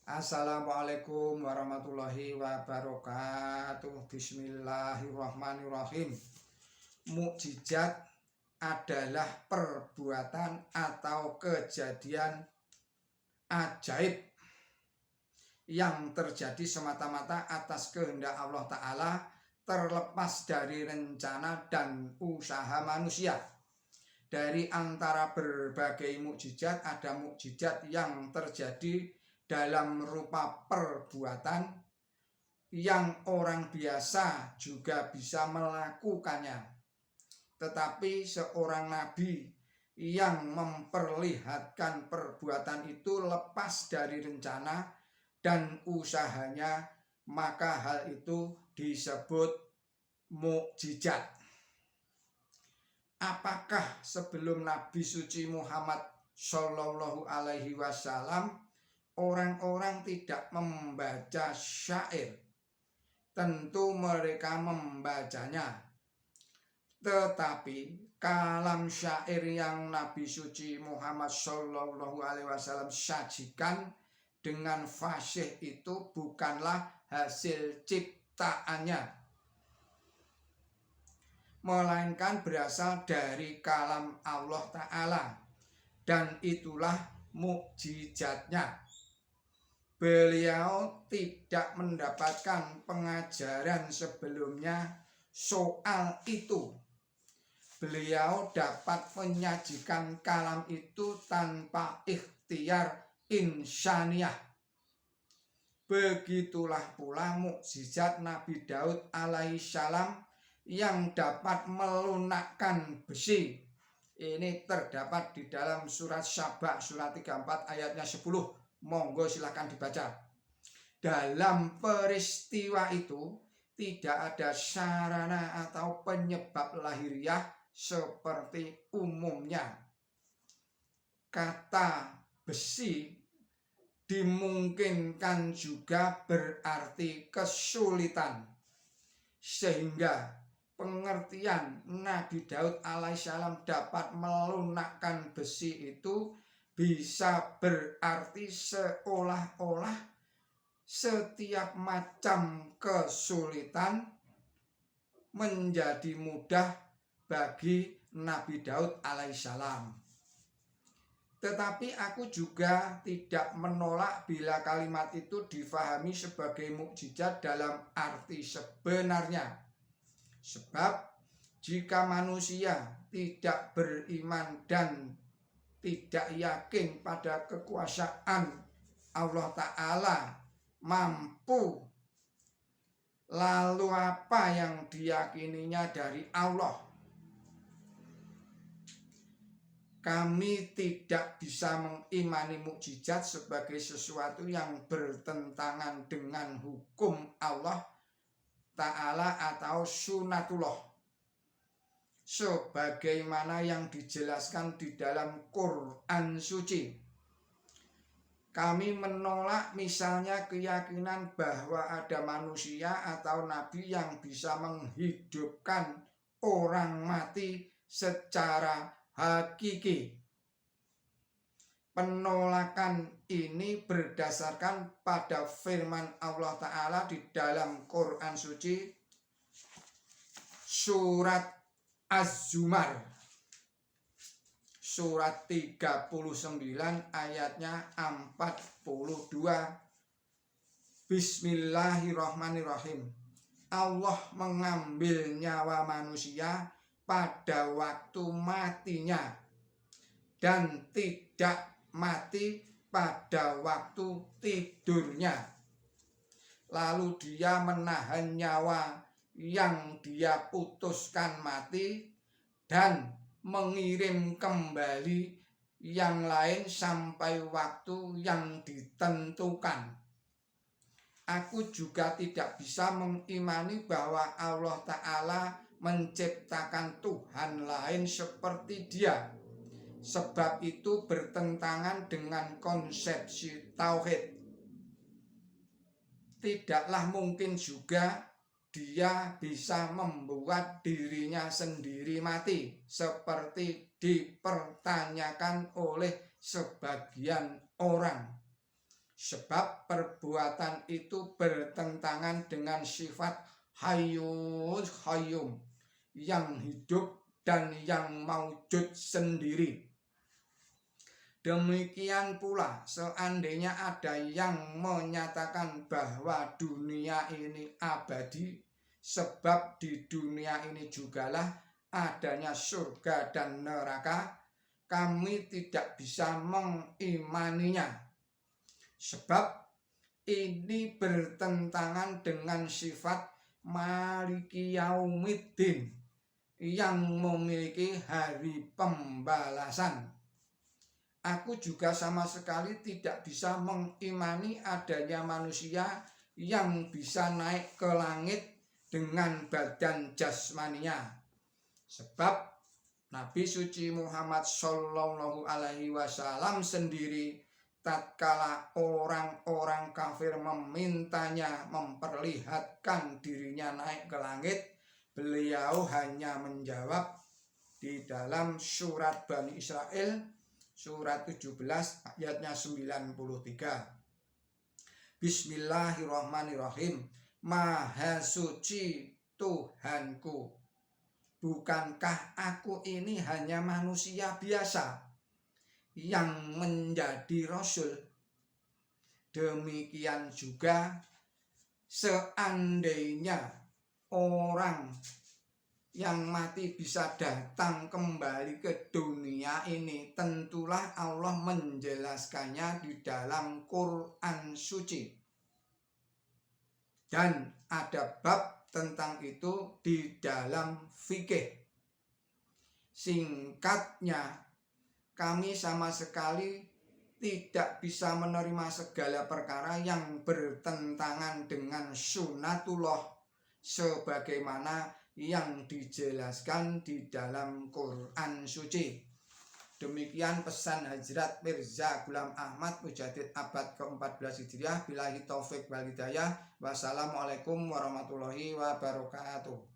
Assalamualaikum warahmatullahi wabarakatuh. Bismillahirrahmanirrahim. Mukjizat adalah perbuatan atau kejadian ajaib yang terjadi semata-mata atas kehendak Allah Ta'ala, terlepas dari rencana dan usaha manusia. Dari antara berbagai mukjizat, ada mukjizat yang terjadi dalam rupa perbuatan yang orang biasa juga bisa melakukannya. Tetapi seorang nabi yang memperlihatkan perbuatan itu lepas dari rencana dan usahanya, maka hal itu disebut mukjizat. Apakah sebelum Nabi suci Muhammad Shallallahu Alaihi Wasallam orang-orang tidak membaca syair? Tentu mereka membacanya, tetapi kalam syair yang Nabi suci Muhammad Shallallahu Alaihi Wasallam sajikan dengan fasih itu bukanlah hasil ciptaannya, melainkan berasal dari kalam Allah Ta'ala, dan itulah mukjizatnya. Beliau tidak mendapatkan pengajaran sebelumnya soal itu. Beliau dapat menyajikan kalam itu tanpa ikhtiar insaniyah. Begitulah pula mukjizat Nabi Daud alaihissalam yang dapat melunakkan besi. Ini terdapat di dalam surat Saba surat 34 ayatnya 10. Monggo silahkan dibaca. Dalam peristiwa itu tidak ada sarana atau penyebab lahiriah seperti umumnya. Kata besi dimungkinkan juga berarti kesulitan, sehingga pengertian Nabi Daud alaihissalam dapat melunakkan besi itu bisa berarti seolah-olah setiap macam kesulitan menjadi mudah bagi Nabi Daud alaihissalam. Tetapi aku juga tidak menolak bila kalimat itu difahami sebagai mukjizat dalam arti sebenarnya. Sebab jika manusia tidak beriman dan tidak yakin pada kekuasaan Allah Ta'ala mampu, lalu apa yang diyakininya dari Allah? Kami tidak bisa mengimani mukjizat sebagai sesuatu yang bertentangan dengan hukum Allah Ta'ala atau sunatullah, sebagaimana yang dijelaskan di dalam Quran suci. Kami menolak misalnya keyakinan bahwa ada manusia atau nabi yang bisa menghidupkan orang mati secara hakiki. Penolakan ini berdasarkan pada firman Allah Ta'ala di dalam Quran suci surat Az-Zumar surat 39 ayatnya 42. Bismillahirrahmanirrahim. Allah mengambil nyawa manusia pada waktu matinya dan tidak mati pada waktu tidurnya. Lalu dia menahan nyawa yang dia putuskan mati dan mengirim kembali yang lain sampai waktu yang ditentukan. Aku juga tidak bisa mengimani bahwa Allah Ta'ala menciptakan Tuhan lain seperti Dia, sebab itu bertentangan dengan konsepsi tauhid. Tidaklah mungkin juga Dia bisa membuat dirinya sendiri mati, seperti dipertanyakan oleh sebagian orang. sebab perbuatan itu bertentangan dengan sifat hayyul qayyum, yang hidup dan yang maujud sendiri. Demikian pula seandainya ada yang menyatakan bahwa dunia ini abadi, sebab di dunia ini jugalah adanya surga dan neraka, kami tidak bisa mengimaninya. Sebab ini bertentangan dengan sifat maliki yaumiddin, yang memiliki hari pembalasan. Aku juga sama sekali tidak bisa mengimani adanya manusia yang bisa naik ke langit dengan badan jasmaninya. Sebab Nabi suci Muhammad Shallallahu Alaihi Wasallam sendiri, tatkala orang-orang kafir memintanya memperlihatkan dirinya naik ke langit, beliau hanya menjawab di dalam surat Bani Israel surat 17 ayatnya 93. Bismillahirrahmanirrahim. Maha suci Tuhanku, bukankah aku ini hanya manusia biasa yang menjadi rasul? Demikian juga seandainya orang yang mati bisa datang kembali ke dunia ini, tentulah Allah menjelaskannya di dalam Quran suci. Dan ada bab tentang itu di dalam fikih. Singkatnya, kami sama sekali tidak bisa menerima segala perkara yang bertentangan dengan sunnatullah sebagaimana yang dijelaskan di dalam Quran suci. Demikian pesan Hajrat Mirza Ghulam Ahmad Mujadid abad ke-14 Hijriah. Billahi taufik wal hidayah. Wassalamualaikum warahmatullahi wabarakatuh.